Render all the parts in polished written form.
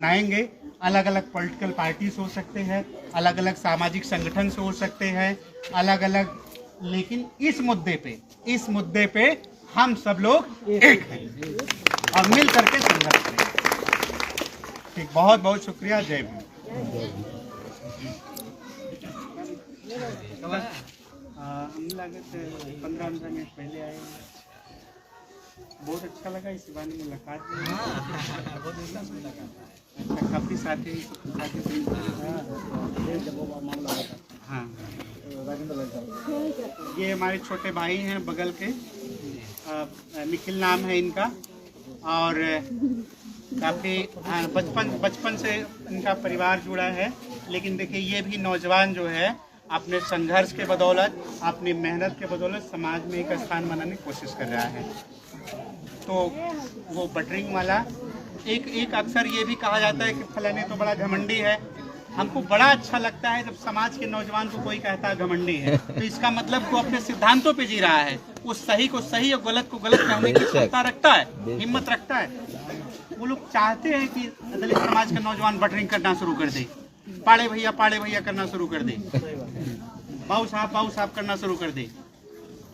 बनाएंगे। अलग अलग पॉलिटिकल पार्टीज हो सकते हैं, अलग अलग सामाजिक संगठन से हो सकते हैं, अलग अलग, लेकिन इस मुद्दे पे हम सब लोग एक हैं और मिल करके संघर्ष करेंगे। ठीक, बहुत बहुत शुक्रिया। जय भीम। हम लागत 15 मिनट पहले आए, बहुत अच्छा लगा इस बार मुलाकात में। अच्छा, काफ़ी साथी हाँ, ये हमारे छोटे भाई हैं बगल के, निखिल नाम है इनका, और काफ़ी बचपन से इनका परिवार जुड़ा है। लेकिन देखिए, ये भी नौजवान जो है अपने संघर्ष के बदौलत, अपनी मेहनत के बदौलत समाज में एक स्थान बनाने की कोशिश कर रहा है। तो वो बटरिंग वाला एक अक्सर ये भी कहा जाता है कि फलाने तो बड़ा घमंडी है। हमको बड़ा अच्छा लगता है जब समाज के नौजवान को कोई कहता है घमंडी है, तो इसका मतलब वो अपने सिद्धांतों पे जी रहा है, वो सही को सही और गलत को गलत कहने की क्षमता रखता है, हिम्मत रखता है। वो लोग चाहते हैं कि दलित समाज के नौजवान बटरिंग करना शुरू कर दे, पाड़े भैया करना शुरू कर दे, बाबू साहब करना शुरू कर दे।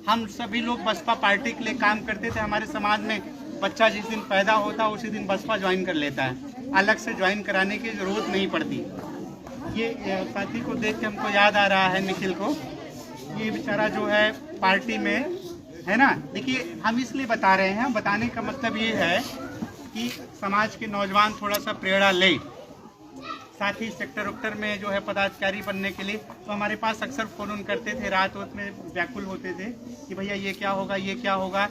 हम सभी लोग बसपा पार्टी के लिए काम करते थे। हमारे समाज में बच्चा जिस दिन पैदा होता है उसी दिन बसपा ज्वाइन कर लेता है, अलग से ज्वाइन कराने की जरूरत नहीं पड़ती। ये साथी को देख के हमको याद आ रहा है, निखिल को, ये बेचारा जो है पार्टी में है ना। देखिए, हम इसलिए बता रहे हैं, बताने का मतलब ये है कि समाज के नौजवान थोड़ा सा प्रेरणा ले। साथ ही सेक्टर में जो है पदाधिकारी बनने के लिए तो हमारे पास अक्सर फोन करते थे, रात में व्याकुल होते थे कि भैया ये क्या होगा।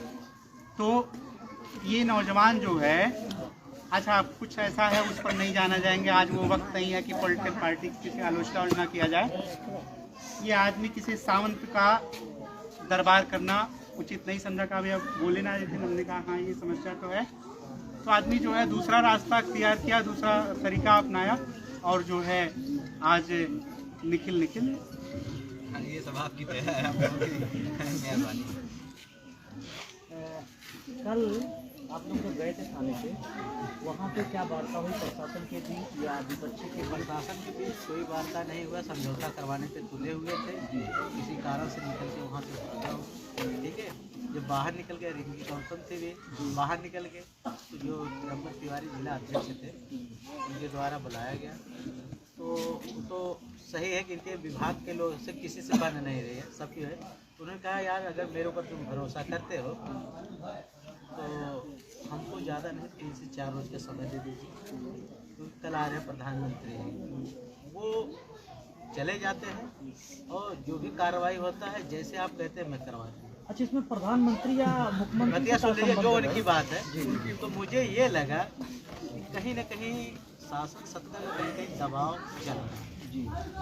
तो ये नौजवान जो है, अच्छा कुछ ऐसा है उस पर नहीं जाना जाएंगे, आज वो वक्त नहीं है कि पॉलिटिकल पार्टी की आलोचना किया जाए। ये आदमी किसी सावंत का दरबार करना उचित नहीं समझा। का भैया बोले ना, लेकिन हमने कहा हाँ ये समस्या तो है। तो आदमी जो है दूसरा रास्ता अख्तियार किया, दूसरा तरीका अपनाया, और जो है आज निखिल ये सब आपकी मेहरबानी। कल आप लोग जब गए थे थाने पे, वहाँ पे क्या वार्ता हुई प्रशासन के बीच या विपक्षी के? प्रशासन के बीच कोई वार्ता नहीं हुआ, समझौता करवाने पे तुले हुए थे, किसी कारण से निकल के वहाँ से भागा। ठीक है, जब बाहर निकल गए, रिंकी गौतम थे वे बाहर निकल गए, तो जो रघुवर तिवारी जिला अध्यक्ष थे उनके द्वारा बुलाया गया। तो सही है कि इनके विभाग के लोग से किसी से बन नहीं रहे हैं, सबकी है। उन्होंने कहा यार अगर मेरे ऊपर तुम भरोसा करते हो तो हमको ज़्यादा नहीं 3 से 4 रोज का समय दे दीजिए। तो कल आ रहे प्रधानमंत्री, वो चले जाते हैं और जो भी कार्रवाई होता है जैसे आप कहते हैं मैं करवाता हूँ। अच्छा, इसमें प्रधानमंत्री या मुख्यमंत्री सुन लीजिए जो उनकी बात है। तो मुझे ये लगा कि कहीं न कहीं शासन सत्ता में कहीं दबाव चल रहा है।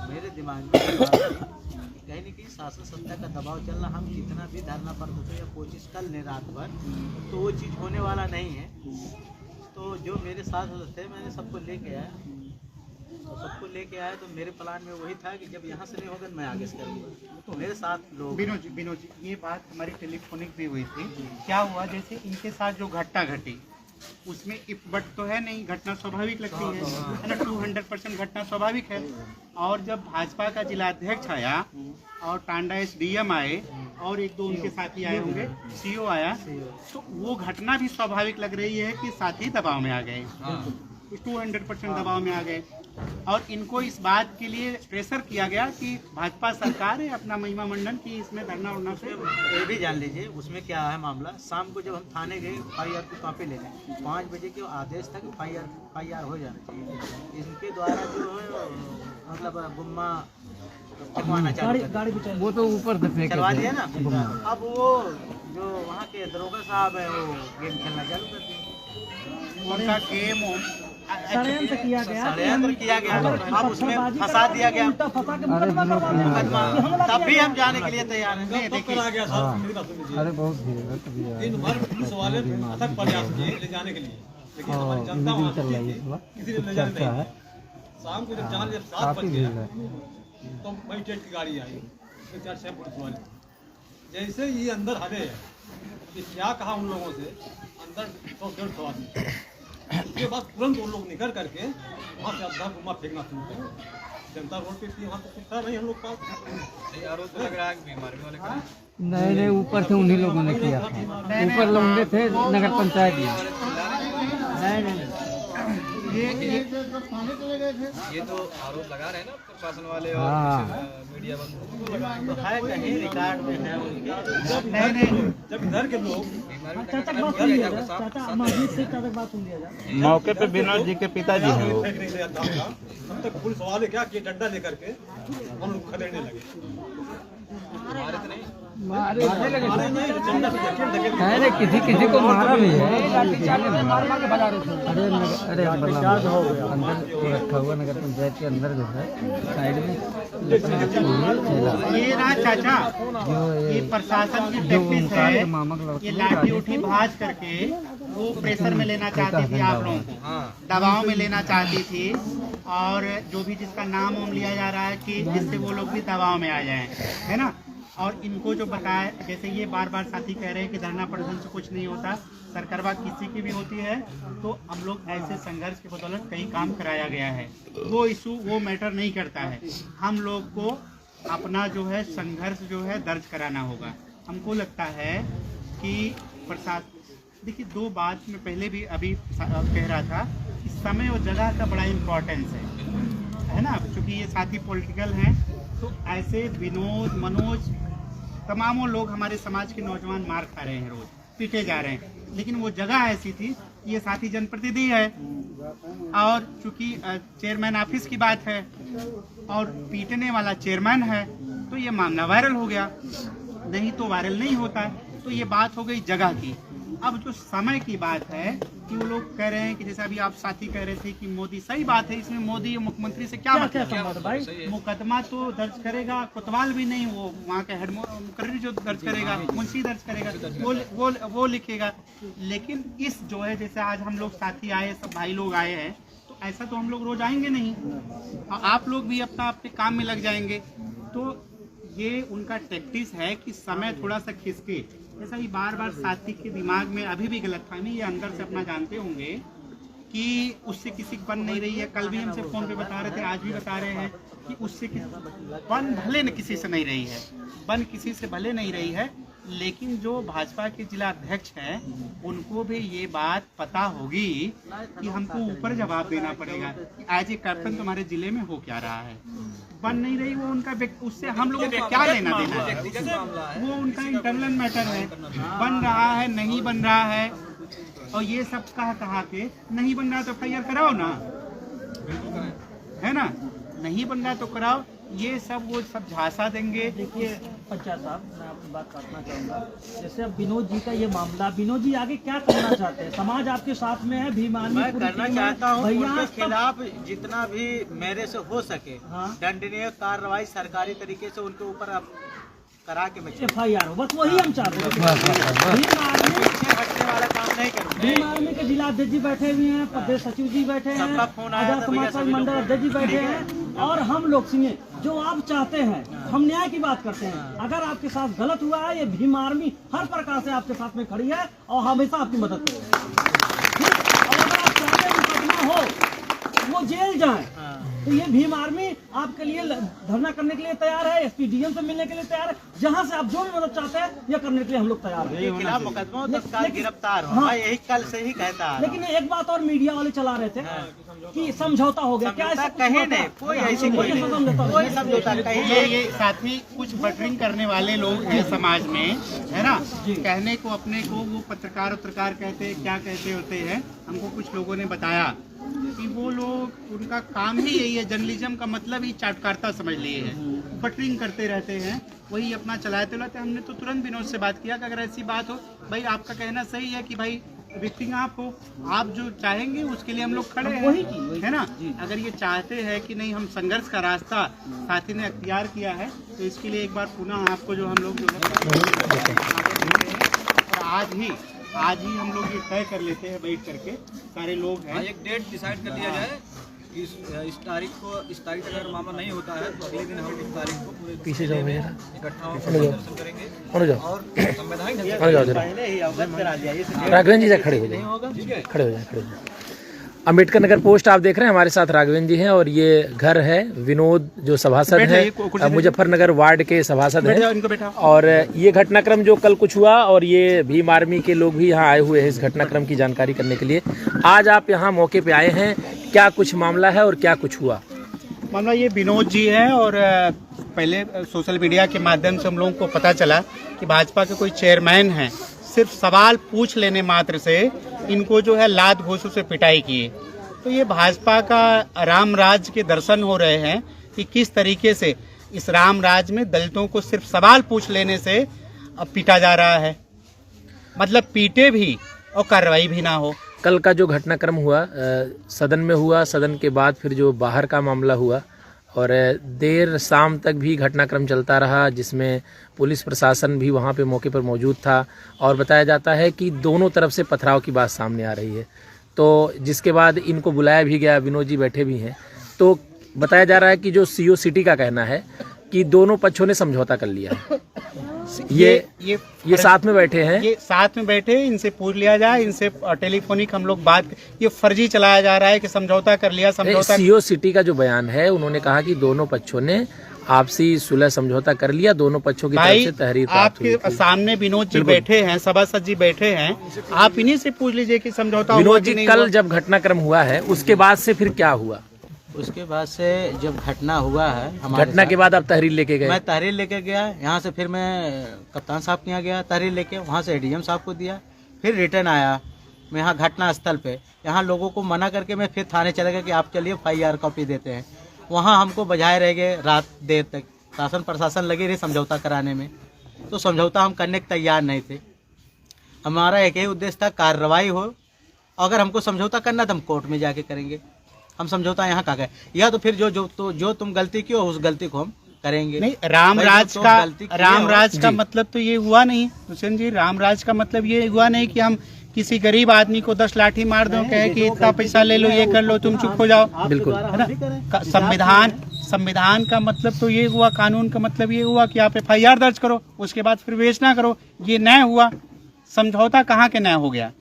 मेरे दिमाग में कहीं न कहीं शासन सत्ता का दबाव चल रहा। हम कितना भी धरना प्रदर्शन या कोशिश कर लें रात भर, तो वो चीज़ होने वाला नहीं है। तो जो मेरे साथ थे, मैंने सबको लेके आया, तो मेरे प्लान में वही था कि जब यहाँ से नहीं होगा मैं आगे से करूँगा। तो मेरे साथ लोग विनोद जी, ये बात हमारी टेलीफोनिक भी हुई थी। क्या हुआ, जैसे इनके साथ जो घटना घटी उसमें इफबट तो है नहीं, घटना स्वाभाविक लगती है ना, 200% घटना स्वाभाविक है। और जब भाजपा का जिलाध्यक्ष आया और टांडा SDM आए और 1-2 उनके साथी आए होंगे, CO आया, तो वो घटना भी स्वाभाविक लग रही है कि साथी दबाव में आ गए, 200% दबाव में आ गए। और इनको इस बात के लिए प्रेशर किया गया कि भाजपा सरकार है, अपना महिमा मंडन की इसमें धरना उड़ना से। ये भी जान लीजिए उसमें क्या है मामला। शाम को जब हम थाने गए FIR की कॉपी लेने, 5 बजे के आदेश था कि FIR हो जाना चाहिए। इनके द्वारा जो है मतलब गुम्मा चकवाना चालू, वो तो ऊपर से चलवा दिया ना। अब वो जो वहाँ के दरोगा साहब है वो गेम खेलना चालू कर दिया। उनका गेम षड्यंत्र किया गया, अब उसमें फंसा दिया गया मुकदमा। तब भी हम जाने के लिए तैयार हैं। अरे बहुत दिन भर पुलिस वाले अथक प्रयास किए ले जाने के लिए, लेकिन हमारी जनता वहाँ चल रही है, किसी ने ले जाने नहीं दिया। शाम को जब 7 बज गया तो मजिस्ट्रेट की गाड़ी आई, 4-6 पुलिस वाले। जैसे ये अंदर हरे, क्या कहा उन लोगों से, अंदर 100-150 आदमी उसके बाद तुरंत वो लोग निकल करके वहाँ से अपना घुमा फेंकना शुरू करें। जनता रोड पे थी, वहाँ तो कुछ था नहीं हम लोग पास। आरोप लग रहा है बीमारी वाले का नहीं, ऊपर से उन्हीं लोगों ने किया था। ऊपर लोग थे नगर पंचायत में। ये तो आरोप लगा रहे हैं ना प्रशासन वाले और मीडिया बंद तो है कहीं रिकॉर्ड में है उनके। जब इधर के लोग मौके पे विनोद जी के पिताजी हैं वो। फेंक नहीं रहे तब तक पुलिस वाले क्या किए, डंडा लेकर के हम लोग खदेड़ने लगे। अरे किसी को मारा भी है। अरे अंदर रखा हुआ नगर पंचायत के अंदर जो है साइड में ये ना चाचा, ये प्रशासन की टैक्टिस है। ये लाठी उठी भाज करके वो प्रेशर में लेना चाहती थी आप लोगों को, दबाव में लेना चाहती थी, और जो भी जिसका नाम वाम लिया जा रहा है कि जिससे वो लोग भी दबाव में आ जाएं, है ना। और इनको जो बताया, जैसे ये बार बार साथी कह रहे हैं कि धरना प्रदर्शन से कुछ नहीं होता, सरकारवा किसी की भी होती है, तो हम लोग ऐसे संघर्ष के बदौलत कई काम कराया गया है। वो इशू वो मैटर नहीं करता है। हम लोग को अपना जो है संघर्ष जो है दर्ज कराना होगा। हमको लगता है कि प्रशासन, देखिए दो बात मैं पहले भी अभी कह रहा था कि समय और जगह का बड़ा इम्पोर्टेंस है ना। चूँकि ये साथी पॉलिटिकल हैं, तो ऐसे विनोद, मनोज, तमामों लोग हमारे समाज के नौजवान मार खा रहे हैं, रोज पीटे जा रहे हैं, लेकिन वो जगह ऐसी थी, ये साथी जनप्रतिनिधि है, और चूंकि चेयरमैन ऑफिस की बात है और पीटने वाला चेयरमैन है, तो ये मामला वायरल हो गया। नहीं तो वायरल नहीं होता। तो ये बात हो गई जगह की। अब जो समय की बात है कि वो लोग कह रहे हैं कि जैसे अभी आप साथी कह रहे थे कि मोदी, सही बात है, इसमें मोदी मुख्यमंत्री से क्या मतलब भाई। मुकदमा तो दर्ज करेगा कोतवाल भी नहीं, वो वहाँ के हेड मुकर्री जो दर्ज करेगा, मुंशी दर्ज करेगा, वो लिखेगा। लेकिन इस जो है, जैसे आज हम लोग साथी आए, सब भाई लोग आए हैं, तो ऐसा तो हम लोग रोज आएंगे नहीं, आप लोग भी अपने काम में लग जाएंगे। तो ये उनका टैक्टिस है कि समय थोड़ा सा खिसके। ऐसा ही बार बार साथी के दिमाग में अभी भी गलतफहमी, ये अंदर से अपना जानते होंगे कि उससे किसी बन नहीं रही है। कल भी हमसे फोन पे बता रहे थे, आज भी बता रहे हैं कि उससे बन भले न किसी से नहीं रही है, बन किसी से भले नहीं रही है, लेकिन जो भाजपा के जिला अध्यक्ष हैं उनको भी ये बात पता होगी कि हमको ऊपर जवाब देना पड़ेगा कि आज ये कैप्टन तुम्हारे जिले में हो क्या रहा है। बन नहीं रही, वो उनका उससे हम लोगों को क्या लेना देना है, वो उनका इंटरनल मैटर है। बन रहा है, नहीं बन रहा है, और ये सब कहा के नहीं बन रहा तो FIR कराओ ना, है ना, नहीं बन रहा तो कराओ। ये सब वो सब झांसा देंगे। देखिए पंचायत साहब, मैं आपकी बात काटना चाहूँगा। जैसे अब विनोद जी का ये मामला, विनोद जी आगे क्या करना चाहते हैं? समाज आपके साथ में है, भीम आर्मी मैं करना चाहता हूँ भैया उनके खिलाफ जितना भी मेरे से हो सके हाँ? दंडनीय कार्रवाई सरकारी तरीके से उनके ऊपर अब करा के मैं FIR हो, बस वही हम चाहते हैं। हटने वाला काम नहीं करूँगा। भीम आर्मी के जिला अध्यक्ष जी बैठे हुए हैं, प्रदेश सचिव जी बैठे हैं, सबका फोन आया आजाद समाज मंडल अध्यक्ष जी बैठे हैं, और हम लोग सुनिए, जो आप चाहते हैं, हम न्याय की बात करते हैं। अगर आपके साथ गलत हुआ है, ये भीम आर्मी हर प्रकार से आपके साथ में खड़ी है और हमेशा आपकी मदद करेगी। और अगर आप चाहते हैं मुकदमा हो, वो जेल जाए, तो ये भीम आर्मी आपके लिए धरना करने के लिए तैयार है, SP DM से मिलने के लिए तैयार है। जहाँ से आप जो भी मदद चाहते हैं, ये करने के लिए हम लोग तैयार हैं। उनके खिलाफ मुकदमा तत्काल गिरफ्तार हो। मैं यही कल से ही कहता है। लेकिन एक बात और मीडिया वाले चला रहे थे कि समझौता हो गया, क्या ऐसा कहीं नहीं, कोई ऐसी कोई समझौता कहीं। ये साथी कुछ बटरिंग करने वाले लोग हैं समाज में, है ना, कहने को अपने को वो पत्रकार कहते हैं, क्या कहते होते हैं। हमको कुछ लोगों ने बताया कि वो लोग, उनका काम ही यही है, जर्नलिज्म का मतलब ही चाटकारता समझ लिए है, बटरिंग करते रहते हैं, वही अपना चलाते रहते। हमने तो तुरंत विनोद से बात किया कि अगर ऐसी बात हो, भाई आपका कहना सही है कि भाई विक्टिम आप हो, आप जो चाहेंगे उसके लिए हम लोग खड़े हैं, है ना। अगर ये चाहते हैं कि नहीं, हम संघर्ष का रास्ता साथी ने अख्तियार किया है, तो इसके लिए एक बार पुनः आपको जो हम लोग जो है, और आज ही हम लोग ये तय कर लेते हैं बैठ करके, सारे लोग हैं, एक डेट डिसाइड कर लिया जाए। इस तारीख तक अगर मामला नहीं होता है तो अगले दिन हम इस तारीख को पूरे पीछे इकट्ठा होकर दर्शन करेंगे और संवैधानिक पहले ही अवगत करा दिया। राघवेंद्र जी से खड़े हो जाए, नहीं होगा, ठीक है, खड़े हो जाए। अम्बेडकर नगर पोस्ट आप देख रहे हैं, हमारे साथ राघवेंद्र जी हैं और ये घर है विनोद जो सभासद है मुजफ्फरनगर वार्ड के सभासद हैं। और ये घटनाक्रम जो कल कुछ हुआ और ये भीम आर्मी के लोग भी यहाँ आए हुए हैं इस घटनाक्रम की जानकारी करने के लिए। आज आप यहाँ मौके पे आए हैं, क्या कुछ मामला है और क्या कुछ हुआ? मामला ये विनोद जी है और पहले सोशल मीडिया के माध्यम से हम लोगों को पता चला कि भाजपा के कोई चेयरमैन हैं, सिर्फ सवाल पूछ लेने मात्र से इनको जो है लात घोंसों से पिटाई किए। तो ये भाजपा का राम राज के दर्शन हो रहे हैं कि किस तरीके से इस राम राज में दलितों को सिर्फ सवाल पूछ लेने से अब पीटा जा रहा है, मतलब पीटे भी और कार्रवाई भी ना हो। कल का जो घटनाक्रम हुआ सदन में हुआ, सदन के बाद फिर जो बाहर का मामला हुआ और देर शाम तक भी घटनाक्रम चलता रहा, जिसमें पुलिस प्रशासन भी वहाँ पे मौके पर मौजूद था और बताया जाता है कि दोनों तरफ से पथराव की बात सामने आ रही है। तो जिसके बाद इनको बुलाया भी गया, विनोद जी बैठे भी हैं। तो बताया जा रहा है कि जो सीओ सिटी का कहना है कि दोनों पक्षों ने समझौता कर लिया है। ये साथ में बैठे हैं, ये साथ में बैठे, इनसे पूछ लिया जाए, इनसे टेलीफोनिक हम लोग बात, ये फर्जी चलाया जा रहा है कि समझौता कर लिया। समझौता सीओ सिटी का जो बयान है, उन्होंने कहा कि दोनों पक्षों ने आपसी सुलह समझौता कर लिया, दोनों पक्षों की तरफ से तहरीर प्राप्त हुई। आपके सामने विनोद जी बैठे हैं, सभासद जी बैठे हैं, आप इन्हीं से पूछ लीजिए कि समझौता। विनोद जी, कल जब घटनाक्रम हुआ है उसके बाद से फिर क्या हुआ? उसके बाद से जब घटना हुआ है, घटना के बाद आप तहरीर लेके गए? मैं तहरीर लेके गया, यहाँ से फिर मैं कप्तान साहब के यहाँ गया तहरीर लेके, वहाँ से एडीएम साहब को दिया, फिर रिटर्न आया मैं यहाँ घटना स्थल पे। यहाँ लोगों को मना करके मैं फिर थाने चला गया कि आप चलिए FIR कॉपी देते हैं। वहाँ हमको बजाए रह गए रात देर तक, शासन प्रशासन लगे रहे समझौता कराने में। तो समझौता हम करने के तैयार नहीं थे। हमारा एक ही उद्देश्य था कार्रवाई हो, अगर हमको समझौता करना तो हम कोर्ट में जाके करेंगे। हम समझौता यहाँ का गए, या तो फिर जो तुम गलती की हो उस गलती को हम करेंगे। नहीं, रामराज का मतलब तो ये हुआ नहीं हुसैन जी, रामराज का मतलब ये हुआ नहीं कि हम किसी गरीब आदमी को 10 लाठी मार दो, कहे कि इतना पैसा ले लो, ये कर लो, तुम चुप हो जाओ। बिल्कुल है ना। संविधान का मतलब तो ये हुआ, कानून का मतलब ये हुआ कि आप FIR दर्ज करो, उसके बाद फिर विवेचना करो। ये न हुआ, समझौता कहाँ के न हो गया।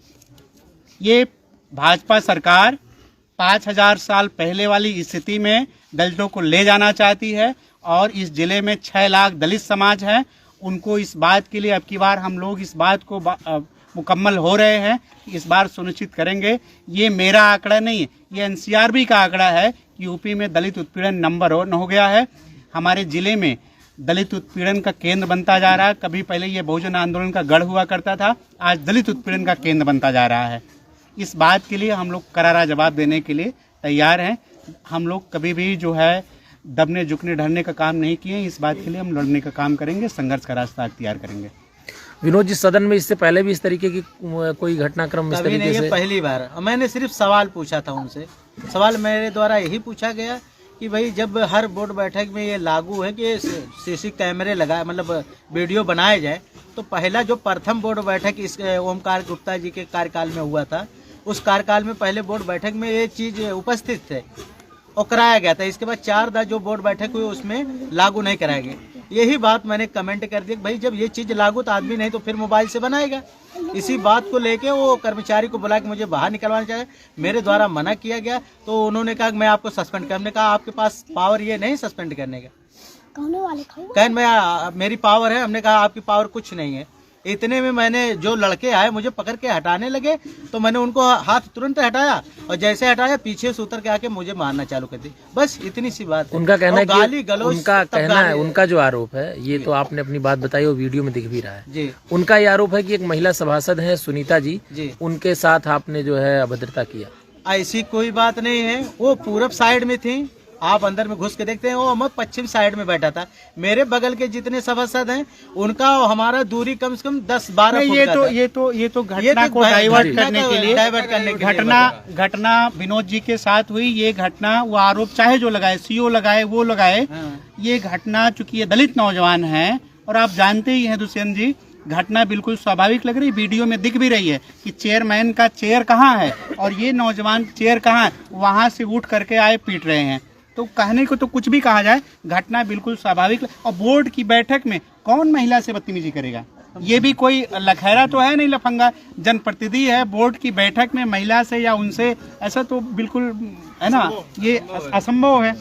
ये भाजपा सरकार 5000 साल पहले वाली स्थिति में दलितों को ले जाना चाहती है और इस जिले में 6 लाख दलित समाज है। उनको इस बात के लिए अब की बार हम लोग इस बात को मुकम्मल हो रहे हैं, इस बार सुनिश्चित करेंगे। ये मेरा आंकड़ा नहीं है, ये NCRB का आंकड़ा है कि यूपी में दलित उत्पीड़न नंबर 1 हो गया है। हमारे जिले में दलित उत्पीड़न का केंद्र बनता जा रहा है। कभी पहले ये बहुजन आंदोलन का गढ़ हुआ करता था, आज दलित उत्पीड़न का केंद्र बनता जा रहा है। इस बात के लिए हम लोग करारा जवाब देने के लिए तैयार हैं। हम लोग कभी भी जो है दबने झुकने ढलने का काम नहीं किए। इस बात के लिए हम लड़ने का काम करेंगे, संघर्ष का रास्ता अख्तियार करेंगे। विनोद जी, सदन में इससे पहले भी इस तरीके की कोई घटनाक्रम इस तरीके से? पहली बार मैंने सिर्फ सवाल पूछा था उनसे। सवाल मेरे द्वारा यही पूछा गया कि भाई जब हर बोर्ड बैठक में ये लागू है कि CC कैमरे लगाए, मतलब वीडियो बनाए जाए, तो पहला जो प्रथम बोर्ड बैठक इस ओमकार गुप्ता जी के कार्यकाल में हुआ था, उस कार्यकाल में पहले बोर्ड बैठक में ये चीज उपस्थित थे और कराया गया था। इसके बाद 4 जो बोर्ड बैठक हुई उसमें लागू नहीं कराया गया। यही बात मैंने कमेंट कर दिया कि भाई जब ये चीज लागू तो आदमी नहीं तो फिर मोबाइल से बनाएगा। इसी बात को लेके वो कर्मचारी को बुला के मुझे बाहर निकलवाना चाहे, मेरे द्वारा मना किया गया। तो उन्होंने कहा मैं आपको सस्पेंड कर, हमने कहा आपके पास पावर ये नहीं सस्पेंड करने का। कहें मेरी पावर है, हमने कहा आपकी पावर कुछ नहीं है। इतने में मैंने जो लड़के आए मुझे पकड़ के हटाने लगे, तो मैंने उनको हाथ तुरंत हटाया और जैसे हटाया पीछे से उतर के आके मुझे मारना चालू कर दी। बस इतनी सी बात है। उनका कहना है कि उनका जो आरोप है, ये तो आपने अपनी बात बताई और वीडियो में दिख भी रहा है जी। उनका ये आरोप है कि एक महिला सभासद है सुनीता जी, उनके साथ आपने जो है अभद्रता किया। ऐसी कोई बात नहीं है। वो पूरब साइड में थी, आप अंदर में घुस के देखते हैं, वो मैं पश्चिम साइड में बैठा था। मेरे बगल के जितने सभासद हैं उनका हमारा दूरी कम से कम 10-12 फुट का था। ये तो घटना को डाइवर्ट करने के लिए घटना विनोद जी के साथ हुई। ये घटना, वो आरोप चाहे जो लगाए, CO लगाए, वो लगाए, ये घटना चूंकि ये दलित नौजवान है और आप जानते ही हैं दुष्यंत जी, घटना बिल्कुल स्वाभाविक लग रही, वीडियो में दिख भी रही है कि चेयरमैन का चेयर कहाँ है और ये नौजवान चेयर कहाँ है, वहां से उठ करके आए पीट रहे हैं। तो कहने को तो कुछ भी कहा जाए, घटना बिल्कुल स्वाभाविक। और बोर्ड की बैठक में कौन महिला से बदतमीजी करेगा? ये भी कोई लखैरा तो है नहीं, लफंगा जनप्रतिनिधि है, बोर्ड की बैठक में महिला से या उनसे, ऐसा तो बिल्कुल है ना, ये असंभव है।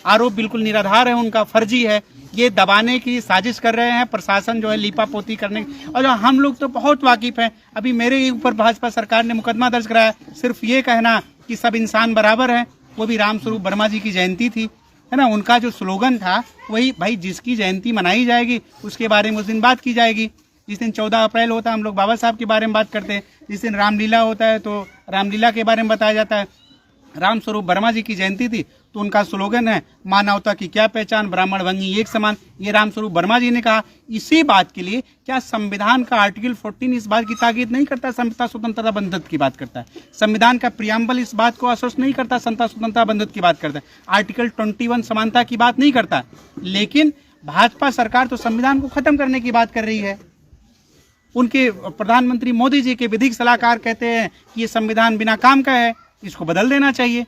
आरोप बिल्कुल निराधार है, उनका फर्जी है, ये दबाने की साजिश कर रहे हैं प्रशासन जो है, लीपापोती करने की। और हम लोग तो बहुत वाकिफ हैं, अभी मेरे ऊपर भाजपा सरकार ने मुकदमा दर्ज कराया, सिर्फ ये कहना कि सब इंसान बराबर हैं। वो भी रामस्वरूप वर्मा जी की जयंती थी, है ना, उनका जो स्लोगन था वही, भाई जिसकी जयंती मनाई जाएगी उसके बारे में उस दिन बात की जाएगी। जिस दिन 14 अप्रैल होता है हम लोग बाबा साहब के बारे में बात करते हैं, जिस दिन रामलीला होता है तो रामलीला के बारे में बताया जाता है। रामस्वरूप वर्मा जी की जयंती थी तो उनका स्लोगन है मानवता की क्या पहचान, ब्राह्मण भंगी एक समान, ये रामस्वरूप वर्मा जी ने कहा। इसी बात के लिए क्या संविधान का आर्टिकल 14 इस बात की ताकीद नहीं करता, समता स्वतंत्रता बंधुत्व की बात करता है। संविधान का प्रियम्बल इस बात को आश्वस्त नहीं करता, समता स्वतंत्रता बंधुत्व की बात करता है। आर्टिकल 21 समानता की बात नहीं करता, लेकिन भाजपा सरकार तो संविधान को खत्म करने की बात कर रही है। उनके प्रधानमंत्री मोदी जी के विधिक सलाहकार कहते हैं कि ये संविधान बिना काम का है, इसको बदल देना चाहिए।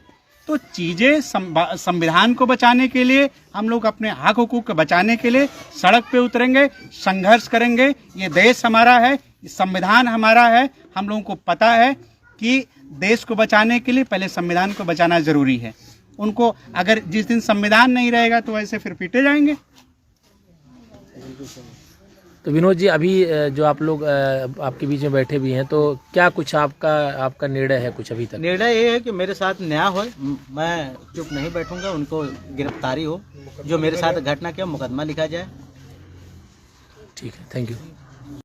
तो चीजें संविधान को बचाने के लिए, हम लोग अपने हक हुकूक को बचाने के लिए सड़क पे उतरेंगे, संघर्ष करेंगे। ये देश हमारा है, संविधान हमारा है, हम लोगों को पता है कि देश को बचाने के लिए पहले संविधान को बचाना जरूरी है। उनको अगर जिस दिन संविधान नहीं रहेगा तो ऐसे फिर पीटे जाएंगे। तो विनोद जी, अभी जो आप लोग आपके बीच में बैठे भी हैं, तो क्या कुछ आपका निर्णय है कुछ अभी तक? निर्णय ये है कि मेरे साथ न्याय हो, मैं चुप नहीं बैठूंगा, उनको गिरफ्तारी हो, जो मेरे साथ घटना किया मुकदमा लिखा जाए। ठीक है, थैंक यू।